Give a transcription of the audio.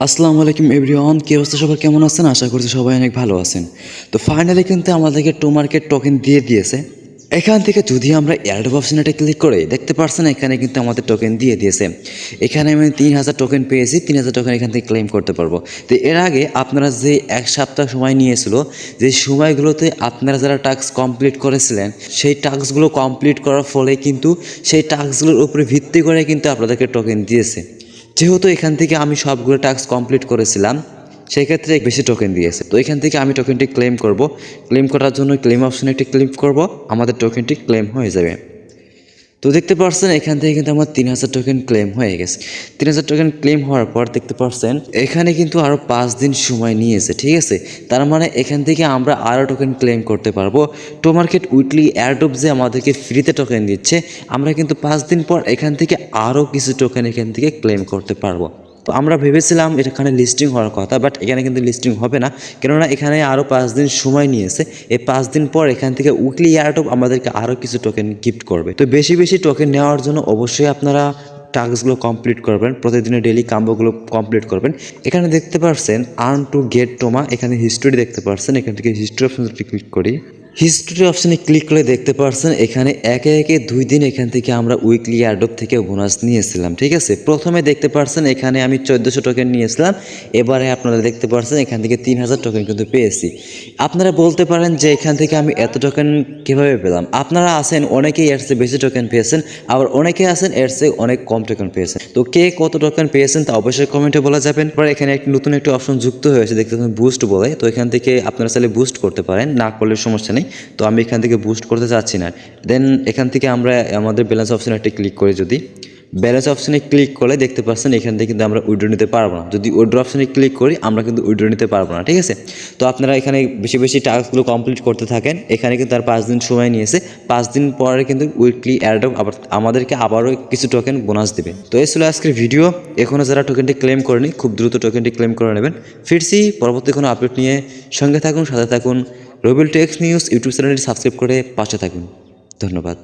আসসালামু আলাইকুম এভরিওয়ান, কি অবস্থা? সবার কেমন আছেন? আশা করছি সবাই অনেক ভালো আছেন। তো ফাইনালি কিন্তু আমাদেরকে টু মার্কেট টোকেন দিয়ে দিয়েছে। এখান থেকে যদি আমরা এয়ারড্রপ অপশনটা ক্লিক করে দেখতে পারছেন, এখানে কিন্তু আমাদের টোকেন দিয়ে দিয়েছে। এখানে আমি 3000 টোকেন পেয়েছি, 3000 টোকেন এখান থেকে ক্লেম করতে পারবো। তো এর আগে আপনারা যে এক সপ্তাহ সময় নিয়েছিল, যে সময়গুলোতে আপনারা যারা টাস্ক কমপ্লিট করেছিলেন, সেই টাস্কগুলো কমপ্লিট করার ফলে কিন্তু সেই টাস্কগুলোর উপরে ভিত্তি করে কিন্তু আপনাদেরকে টোকেন দিয়েছে। যেহেতু এখান থেকে আমি সবগুলো টাস্ক কমপ্লিট করেছিলাম, সেক্ষেত্রে বেশি টোকেন দিয়েছে। তো এখান থেকে আমি টোকেনটি ক্লেম করব। ক্লেম করার জন্য ক্লেম অপশনে একটি ক্লিক করব, আমাদের টোকেনটি ক্লেম হয়ে যাবে। তো দেখতে পাচ্ছেন এখান থেকে কিন্তু আমার 3000 টোকেন ক্লেম হয়ে গেছে। 3000 টোকেন ক্লেম হওয়ার পর দেখতে পাচ্ছেন এখানে কিন্তু আরও 5 দিন সময় নিয়েছে, ঠিক আছে। তার মানে এখান থেকে আমরা আরও টোকেন ক্লেম করতে পারবো। টু মার্কেট উইকলি এয়ারড্রপ যে আমাদেরকে ফ্রিতে টোকেন দিচ্ছে, আমরা কিন্তু 5 দিন পর এখান থেকে আরও কিছু টোকেন এখান থেকে ক্লেম করতে পারবো। তো আমরা ভেবেছিলাম এখানে লিস্টিং হওয়ার কথা, বাট এখানে কিন্তু লিস্টিং হবে না, কেননা এখানে আরও 5 দিন সময় নিয়েছে। এই 5 দিন পর এখান থেকে উইকলি এয়ারড্রপ আমাদেরকে আরও কিছু টোকেন গিফট করবে। তো বেশি বেশি টোকেন নেওয়ার জন্য অবশ্যই আপনারা টাস্কগুলো কমপ্লিট করবেন, প্রতিদিনের ডেইলি কাম্বোগুলো কমপ্লিট করবেন। এখানে দেখতে পাচ্ছেন আর্ন টু গেট টোমা, এখানে হিস্টোরি দেখতে পাচ্ছেন। এখান থেকে হিস্টোরি অপশনটি ক্লিক করি। হিস্টোরি অপশানে ক্লিক করে দেখতে পাচ্ছেন এখানে একে একে 2 দিন এখান থেকে আমরা উইকলি এয়ারড্রপ থেকে বোনাস নিয়েছিলাম, ঠিক আছে। প্রথমে দেখতে পাচ্ছেন এখানে আমি 1400 টোকেন নিয়েছিলাম। এবারে আপনারা দেখতে পাচ্ছেন এখান থেকে 3000 টোকেন কিন্তু পেয়েছি। আপনারা বলতে পারেন যে এখান থেকে আমি এত টোকেন কীভাবে পেলাম? আপনারা আছেন অনেকেই এর চেয়ে বেশি টোকেন পেয়েছেন, আবার অনেকে আছেন এর চেয়ে অনেক কম টোকেন পেয়েছেন। তো কে কত টোকেন পেয়েছেন তা অবশ্যই কমেন্টে বলা যাবেন। পরে এখানে নতুন একটি অপশন যুক্ত হয়েছে, দেখতে পাচ্ছেন বুস্ট বলে। তো এখান থেকে আপনারা চাইলে বুস্ট করতে পারেন, না করলে সমস্যা নেই। তো আমি এখান থেকে বুস্ট করতে চাচ্ছি না। দেন এখান থেকে আমরা আমাদের ব্যালেন্স অপশনে একটা ক্লিক করি। যদি ব্যালেন্স অপশনে ক্লিক করলে দেখতে পাচ্ছেন এখান থেকে কিন্তু আমরা উইথড্র নিতে পারবো না। যদি উইথড্র অপশনে ক্লিক করি আমরা কিন্তু উইথড্র নিতে পারবো না, ঠিক আছে। তো আপনারা এখানে বেশি বেশি টাস্কগুলো কমপ্লিট করতে থাকেন। এখানে কিন্তু আর 5 দিন সময় নিয়েছে। 5 দিন পরে কিন্তু উইকলি এয়ারড্রপ আবার আমাদেরকে আবারও কিছু টোকেন বোনাস দেবে। তো এই ছিল আজকের ভিডিও। এখনও যারা টোকেনটি ক্লেম করেনি, খুব দ্রুত টোকেনটি ক্লেম করে নেবেন। ফিরছি পরবর্তী কোনো আপডেট নিয়ে। সঙ্গে থাকুন, সাথে থাকুন। রবিল টেক্স নিউজ ইউটিউব চ্যানেলটি সাবস্ক্রাইব করে পাশে থাকুন। ধন্যবাদ।